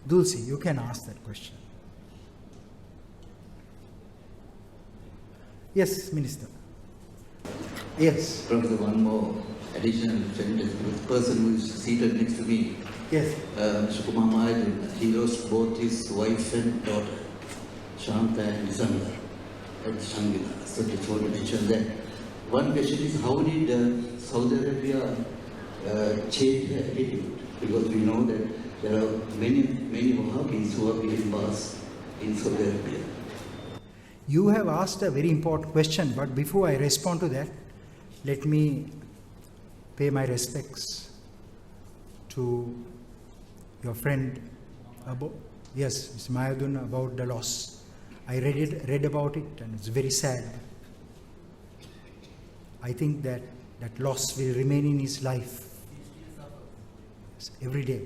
Dulci, you can ask that question. Yes, Minister. Yes. Professor, one more additional person who is seated next to me. Yes. Mr. he lost both his wife and daughter, Yasantha and Yasantha, at Shangila. So just want to mention that. One question is, how did Saudi Arabia change their attitude? Because we know that there are many Wahhabis who are being bars in Saudi Arabia. You have asked a very important question, but before I respond to that, let me pay my respects to your friend, yes, Mr. Mayadun, about the loss. I read about it, and it's very sad. I think that loss will remain in his life every day.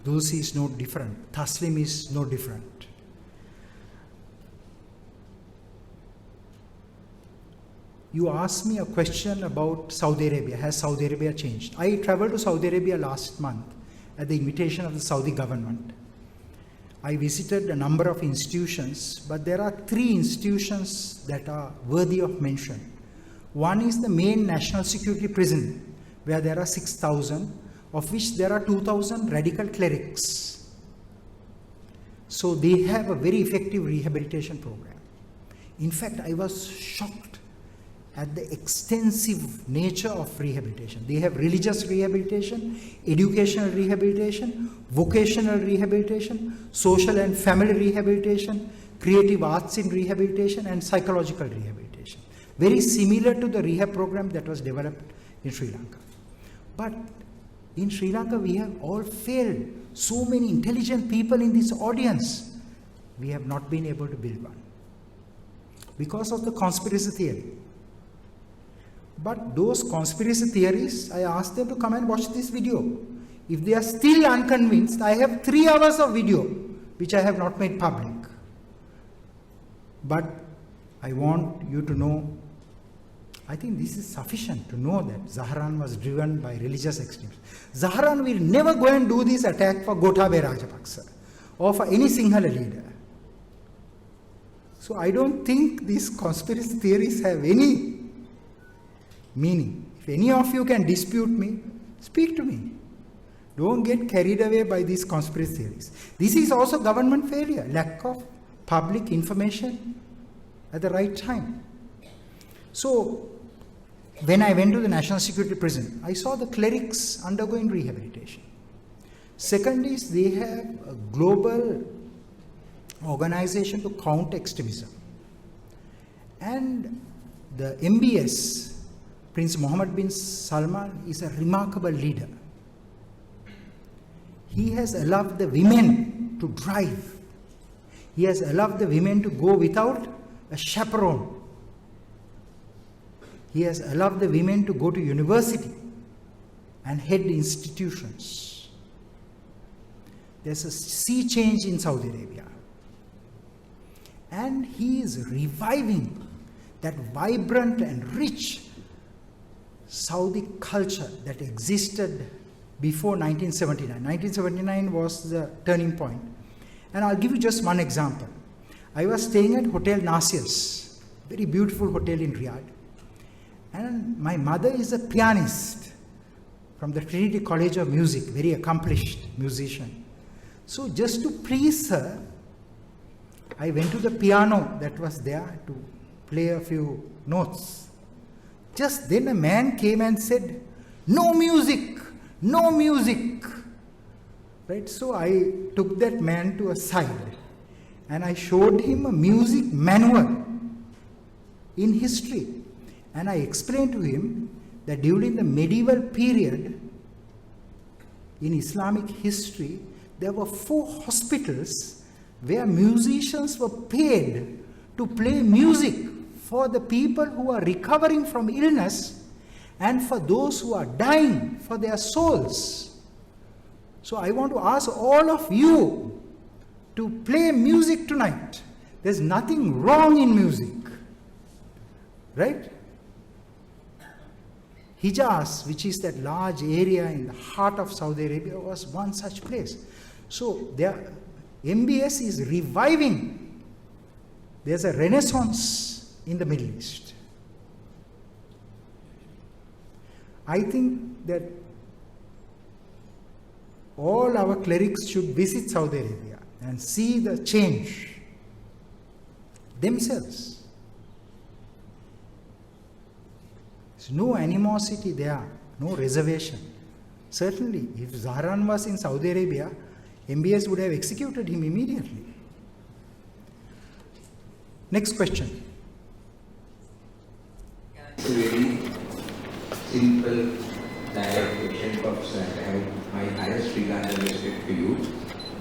Dulci is no different. Taslim is no different. You asked me a question about Saudi Arabia. Has Saudi Arabia changed? I traveled to Saudi Arabia last month at the invitation of the Saudi government. I visited a number of institutions, but there are 3 institutions that are worthy of mention. One is the main national security prison, where there are 6,000, of which there are 2,000 radical clerics. So they have a very effective rehabilitation program. In fact, I was shocked at the extensive nature of rehabilitation. They have religious rehabilitation, educational rehabilitation, vocational rehabilitation, social and family rehabilitation, creative arts in rehabilitation, and psychological rehabilitation. Very similar to the rehab program that was developed in Sri Lanka. But in Sri Lanka, we have all failed. So many intelligent people in this audience. We have not been able to build one because of the conspiracy theory. But those conspiracy theories, I asked them to come and watch this video. If they are still unconvinced, I have 3 hours of video which I have not made public. But I want you to know, I think this is sufficient to know that Zahran was driven by religious extremism. Zahran will never go and do this attack for Gotabaya Rajapaksa or for any Sinhala leader. So I don't think these conspiracy theories have any meaning. If any of you can dispute me, speak to me. Don't get carried away by these conspiracy theories. This is also government failure, lack of public information at the right time. So, when I went to the National Security Prison, I saw the clerics undergoing rehabilitation. Second is, they have a global organization to counter extremism. And the MBS, Prince Mohammed bin Salman, is a remarkable leader. He has allowed the women to drive. He has allowed the women to go without a chaperone. He has allowed the women to go to university and head institutions. There's a sea change in Saudi Arabia. And he is reviving that vibrant and rich Saudi culture that existed before 1979. 1979 was the turning point. And I'll give you just one example. I was staying at Hotel Nasias, very beautiful hotel in Riyadh. And my mother is a pianist from the Trinity College of Music, very accomplished musician. So just to please her, I went to the piano that was there to play a few notes. Just then a man came and said, "No music, no music." Right? So I took that man to a side and I showed him a music manual in history. And I explained to him that during the medieval period in Islamic history, there were 4 hospitals where musicians were paid to play music for the people who are recovering from illness and for those who are dying for their souls. So I want to ask all of you to play music tonight. There's nothing wrong in music, right? Hijaz, which is that large area in the heart of Saudi Arabia, was one such place. So MBS is reviving. There's a renaissance in the Middle East. I think that all our clerics should visit Saudi Arabia and see the change themselves. There's no animosity there, no reservation. Certainly, if Zahran was in Saudi Arabia, MBS would have executed him immediately. Next question. It's a very simple, direct question, Professor. I have my highest regard and respect for you.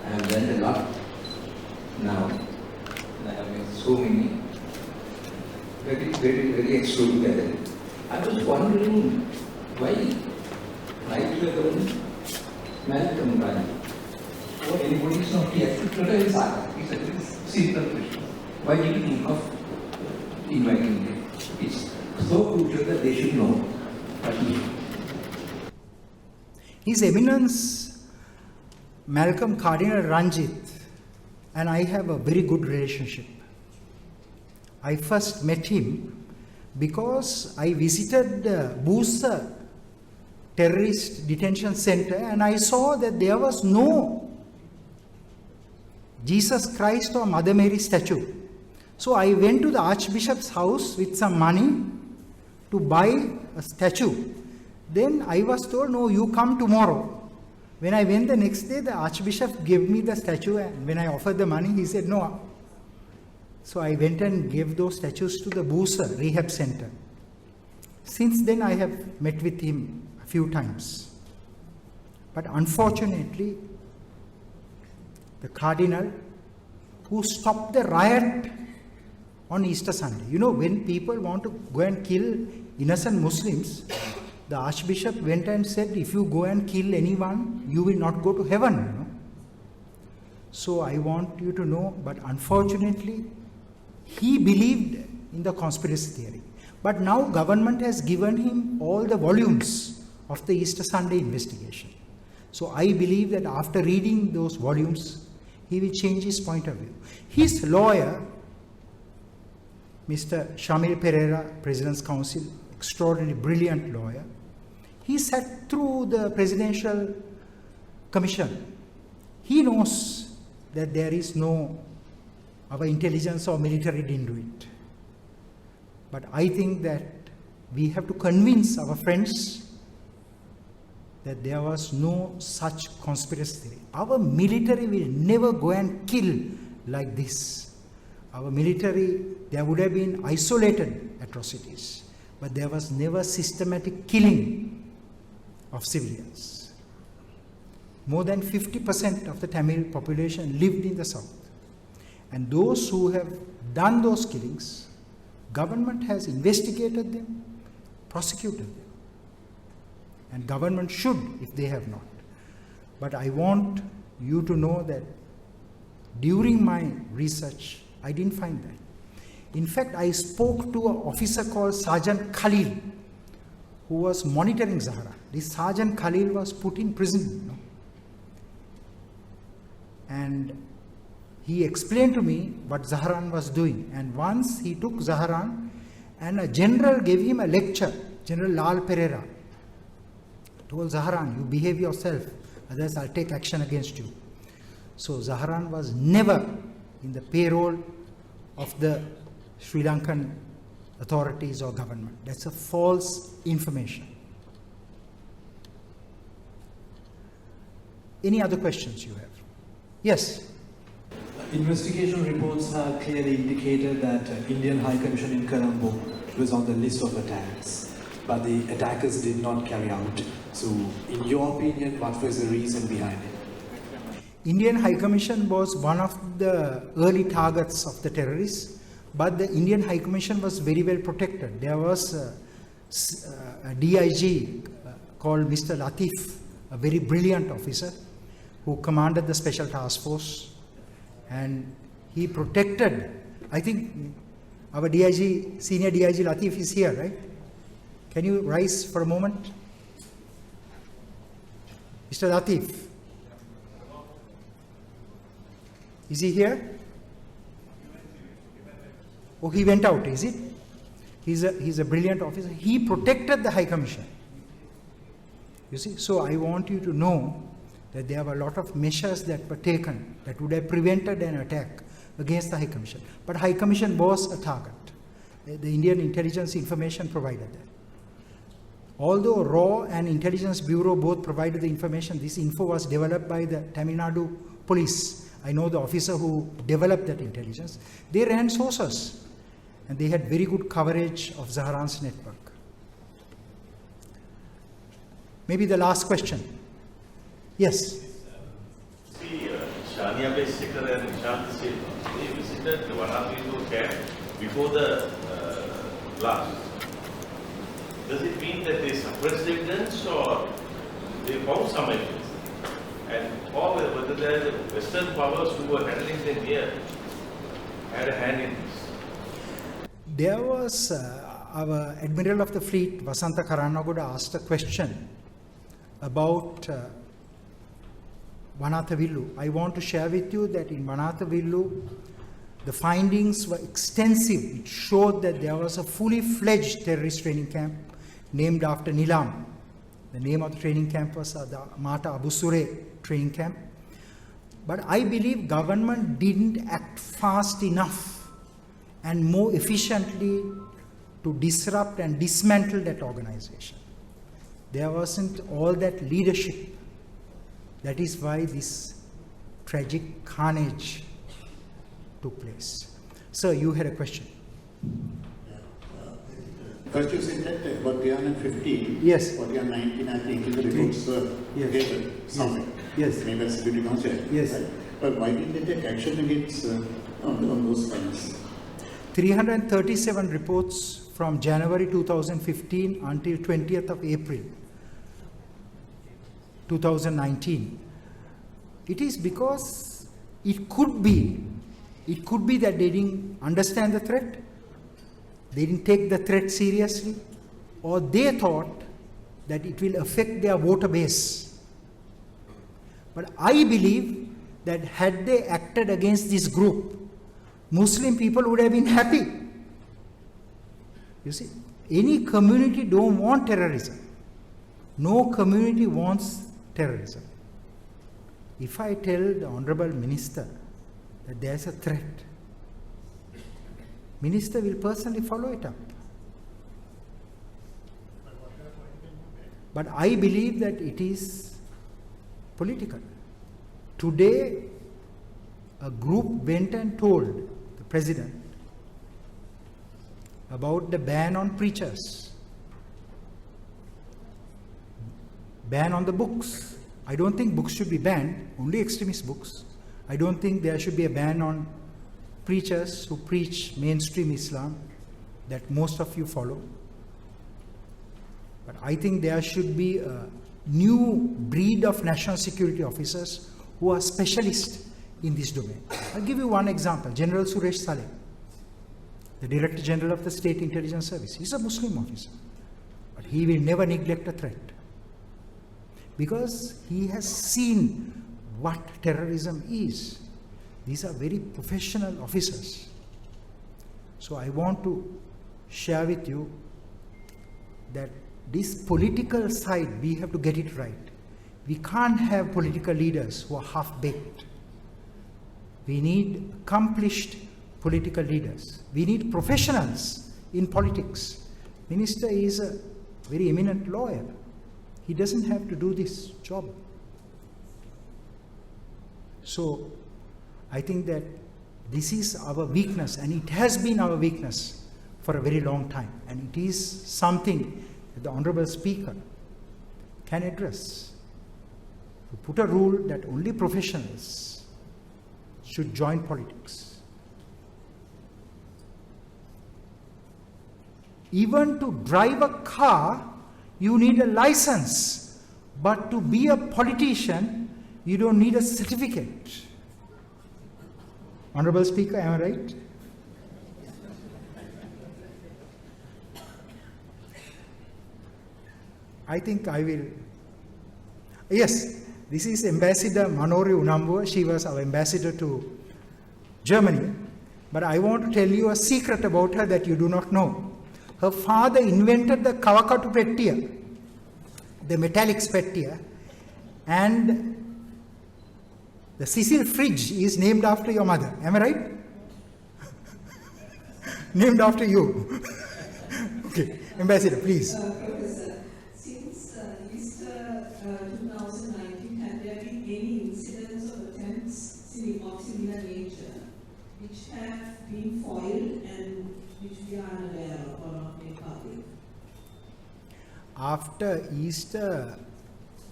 I have learned a lot now. I have met so many very extraordinary. I was wondering why right to alone Malcolm Gandhi or anybody is not here to tell his art. It's a very simple question. Why did you think of inviting them? It's so crucial that they should know. His Eminence Malcolm Cardinal Ranjit and I have a very good relationship. I first met him because I visited Busa terrorist detention center and I saw that there was no Jesus Christ or Mother Mary statue. So I went to the Archbishop's house with some money to buy a statue. Then I was told, no, you come tomorrow. When I went the next day, the Archbishop gave me the statue, and when I offered the money, he said no. So I went and gave those statues to the Busa Rehab Center. Since then, I have met with him a few times. But unfortunately, the Cardinal who stopped the riot on Easter Sunday. You know, when people want to go and kill innocent Muslims, the Archbishop went and said, if you go and kill anyone, you will not go to heaven. You know? So I want you to know, but unfortunately, he believed in the conspiracy theory. But now government has given him all the volumes of the Easter Sunday investigation. So I believe that after reading those volumes, he will change his point of view. His lawyer, Mr. Shamil Pereira, President's Counsel, extraordinarily brilliant lawyer, he sat through the Presidential Commission. He knows that there is no, our intelligence or military didn't do it. But I think that we have to convince our friends that there was no such conspiracy theory. Our military will never go and kill like this. Our military, there would have been isolated atrocities, but there was never systematic killing of civilians. More than 50% of the Tamil population lived in the south. And those who have done those killings, government has investigated them, prosecuted them. And government should if they have not. But I want you to know that during my research, I didn't find that. In fact, I spoke to an officer called Sergeant Khalil, who was monitoring Zahra. This Sergeant Khalil was put in prison. You know? And he explained to me what Zahran was doing. And once he took Zahran, and a general gave him a lecture, General Lal Pereira, told Zahran, you behave yourself, otherwise I'll take action against you. So Zahran was never in the payroll of the Sri Lankan authorities or government. That's a false information. Any other questions you have? Yes? Investigation reports have clearly indicated that Indian High Commission in Colombo was on the list of attacks, but the attackers did not carry out. So, in your opinion, what was the reason behind it? Indian High Commission was one of the early targets of the terrorists, but the Indian High Commission was very well protected. There was a DIG called Mr. Latif, a very brilliant officer who commanded the Special Task Force, and he protected, I think our DIG, Senior DIG Latif is here, right? Can you rise for a moment? Mr. Latif. Is he here? Oh, he went out, is it? He's a brilliant officer. He protected the High Commission. You see, so I want you to know that there were a lot of measures that were taken that would have prevented an attack against the High Commission. But High Commission was a target. The Indian Intelligence Information provided that. Although RAW and Intelligence Bureau both provided the information, this info was developed by the Tamil Nadu police. I know the officer who developed that intelligence. They ran sources and they had very good coverage of Zaharan's network. Maybe the last question. Yes. See, Shania Massacre and Yasantha, they visited Varanasi camp before the blast. Does it mean that they suppressed the evidence or they found some evidence? And or whether the Western powers who were handling them here had a hand in this? There was our Admiral of the Fleet, Yasantha Karanagoda, asked a question about Vanathavillu. I want to share with you that in Vanathavillu, the findings were extensive. It showed that there was a fully fledged terrorist training camp named after Nilam. The name of the training camp was the Mata Abusure training camp. But I believe government didn't act fast enough and more efficiently to disrupt and dismantle that organization. There wasn't all that leadership. That is why this tragic carnage took place. Sir, you had a question. First you said that about 350, Yes. or 319, I think, the reports were Yes. given somewhere. Yes. Maybe a security council. Yes. Right? But why didn't they take action against on those lines? 337 reports from January 2015 until 20th of April 2019. It is because it could be that they didn't understand the threat, they didn't take the threat seriously, or they thought that it will affect their voter base. But I believe that had they acted against this group, Muslim people would have been happy. You see, any community don't want terrorism. No community wants terrorism. If I tell the Honorable Minister that there's a threat, Minister will personally follow it up. But I believe that it is political. Today, a group went and told the President about the ban on preachers, ban on the books. I don't think books should be banned, only extremist books. I don't think there should be a ban on preachers who preach mainstream Islam that most of you follow. But I think there should be a new breed of national security officers who are specialists in this domain. I'll give you one example. General Suresh Saleh, the Director General of the State Intelligence Service. He's a Muslim officer, but he will never neglect a threat because he has seen what terrorism is. These are very professional officers. So I want to share with you that this political side, we have to get it right. We can't have political leaders who are half-baked. We need accomplished political leaders. We need professionals in politics. Minister is a very eminent lawyer. He doesn't have to do this job. So I think that this is our weakness, and it has been our weakness for a very long time. And it is something that the Honorable Speaker can address. To put a rule that only professionals should join politics. Even to drive a car, you need a license. But to be a politician, you don't need a certificate. Honorable Speaker, am I right? I think I will. Yes, this is Ambassador Manori Unambua. She was our ambassador to Germany. But I want to tell you a secret about her that you do not know. Her father invented the Kawakatu pettiya, the metallic pettiya, and the Cecil fridge is named after your mother. Am I right? Named after you. Okay, Ambassador, please. Professor, since Easter 2019, have there been any incidents or attempts of similar nature which have been foiled and which we are unaware of or not made public? After Easter,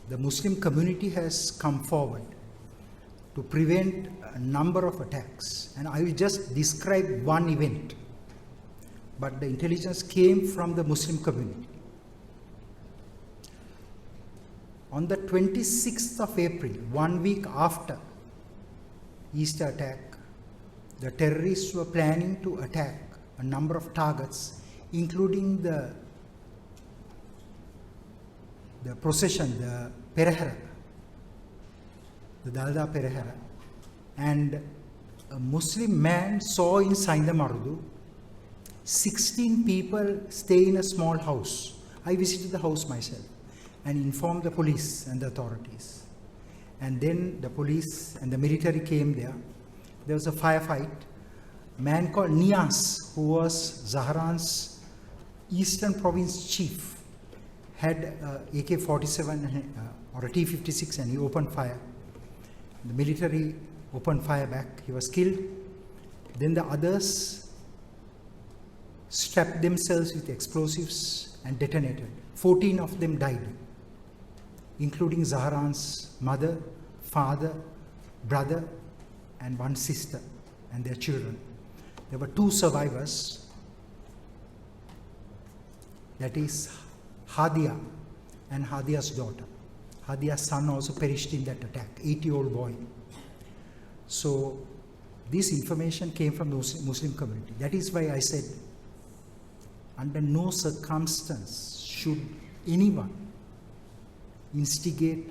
the Muslim community has come forward to prevent a number of attacks. And I will just describe one event. But the intelligence came from the Muslim community. On the 26th of April, 1 week after Easter attack, the terrorists were planning to attack a number of targets, including the procession, the Perehara, the Dalda Perehara. And a Muslim man saw in Saindamarudu 16 people stay in a small house. I visited the house myself and informed the police and the authorities. And then the police and the military came there. There was a firefight. A man called Nias, who was Zahran's Eastern Province chief, had a AK-47 or a T-56 and he opened fire. The military opened fire back. He was killed. Then the others strapped themselves with explosives and detonated. 14 of them died, including Zahran's mother, father, brother, and one sister and their children. There were 2 survivors, that is Hadia and Hadia's daughter. Hadia's son also perished in that attack, 80-year-old boy. So this information came from the Muslim community. That is why I said, under no circumstance should anyone instigate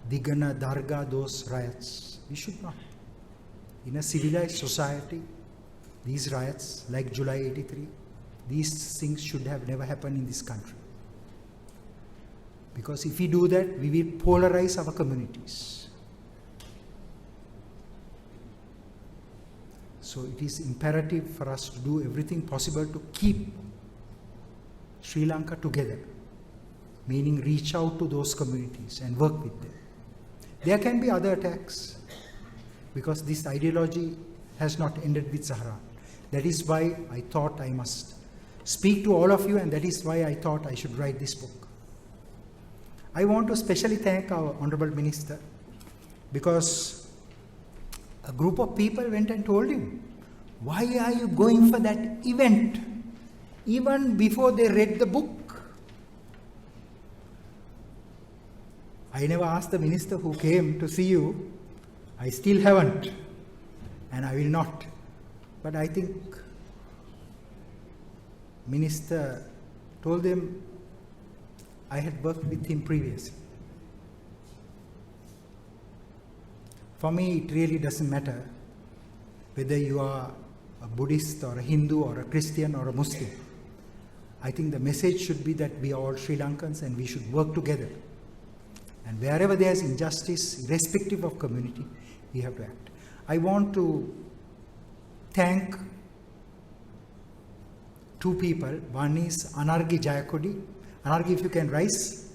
Digana, Darga, those riots. We should not. In a civilized society, these riots, like July 83, these things should have never happened in this country. Because if we do that, we will polarize our communities. So it is imperative for us to do everything possible to keep Sri Lanka together, meaning reach out to those communities and work with them. There can be other attacks because this ideology has not ended with Zahran. That is why I thought I must speak to all of you, and that is why I thought I should write this book. I want to especially thank our Honorable Minister because a group of people went and told him, why are you going for that event? Even before they read the book. I never asked the minister who came to see you. I still haven't, and I will not. But I think minister told them I had worked with him previously. For me, it really doesn't matter whether you are a Buddhist or a Hindu or a Christian or a Muslim. I think the message should be that we are all Sri Lankans and we should work together. And wherever there is injustice, irrespective of community, we have to act. I want to thank 2 people. One is Anargi Jayakodi. Anargi, if you can rise.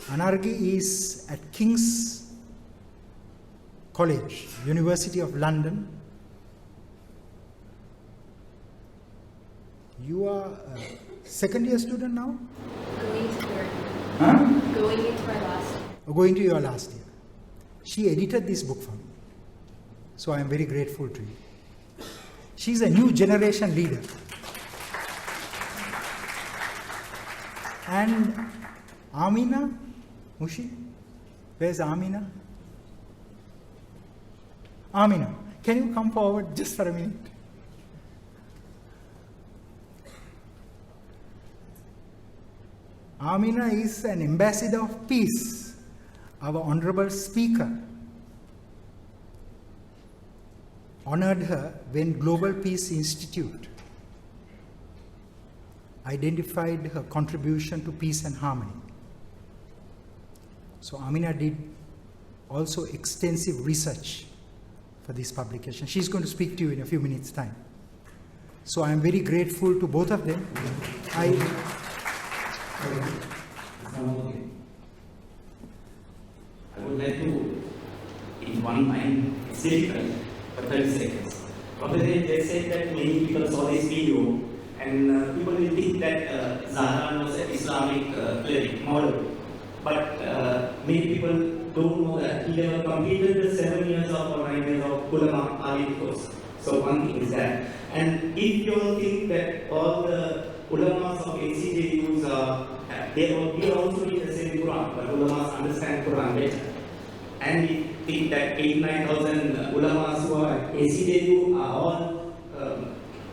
Anargi is at King's College, University of London. You are a second year student now? Going to third. Huh? Going into my last year. Going to your last year. She edited this book for me. So I am very grateful to you. She is a new generation leader. And Amina Mushi, where's Amina? Amina, can you come forward just for a minute? Amina is an ambassador of peace, our honorable speaker. honored her when Global Peace Institute identified her contribution to peace and harmony. So Amina did also extensive research for this publication. She's going to speak to you in a few minutes' time. So I am very grateful to both of them. I would like to, in one line, it's difficult, for 30 seconds. On the day they said that many people saw this video, and people will think that Zahran was an Islamic cleric model. But many people don't know that he never completed the 7 years of or 9 years of ulama Ali course. So one thing is that. And if you all think that all the ulamas of ACJUs they also read the same Quran, but ulamas understand Quran better. And we think that 8,000-9,000 ulamas who are ACJU are all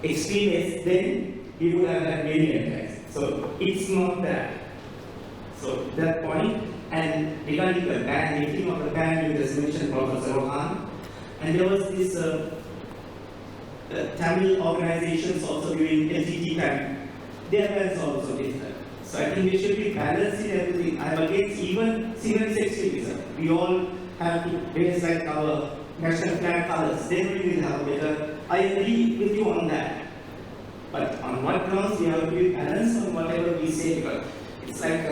extremists, then we would have had many attacks. So it's not that. So that point, and regarding the ban, lifting of the ban, you just mentioned Professor Rohan, and there was this Tamil organizations also doing LGBT ban. Their bans also different. So I think we should be balancing everything. I'm against even civil extremism. We all have to raise like our national flag colors. Then we will have better. I agree with you on that. But on what grounds we have to be balanced on whatever we say, because it's like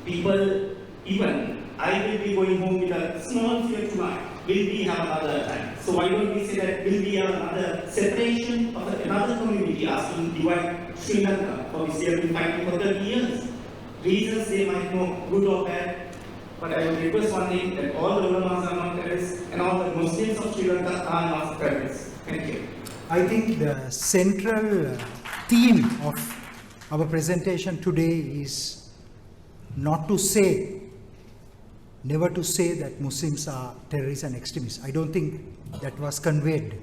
people, even I will be going home with a small fear tonight. Will we have another attack? So why don't we say that will we have another separation of another community asking to divide Sri Lanka, for which they have been fighting for 30 years? Reasons they might know, good or bad. But I would request one thing, that all the ulamas are not terrorists and all the Muslims of Sri Lanka are not terrorists. Thank you. I think the central theme of our presentation today is not to say, never to say that Muslims are terrorists and extremists. I don't think that was conveyed,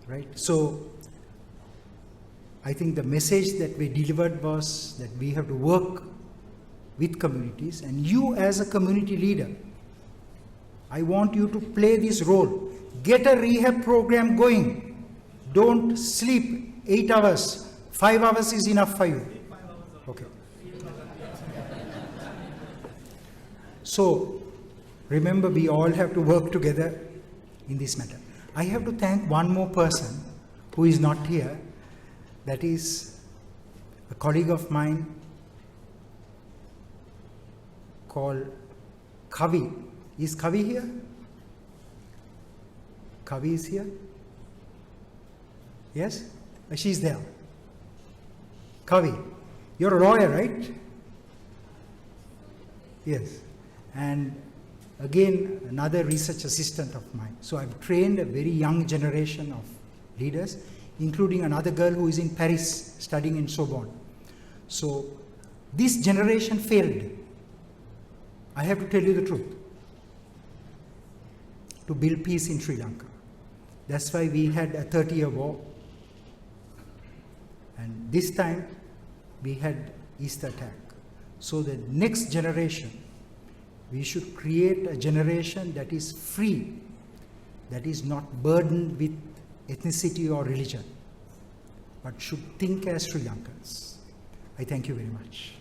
right? So I think the message that we delivered was that we have to work with communities, and you as a community leader, I want you to play this role. Get a rehab program going. Don't sleep 8 hours. 5 hours is enough for you. Okay. So, remember, we all have to work together in this matter. I have to thank one more person who is not here. That is a colleague of mine called Kavi. Is Kavi here? Kavi is here? Yes? She's there. Kavi, you're a lawyer, right? Yes. And again, another research assistant of mine. So I've trained a very young generation of leaders, including another girl who is in Paris studying in Sorbonne. So this generation failed. I have to tell you the truth. To build peace in Sri Lanka. That's why we had a 30-year war. And this time we had East attack. So the next generation, we should create a generation that is free, that is not burdened with ethnicity or religion, but should think as Sri Lankans. I thank you very much.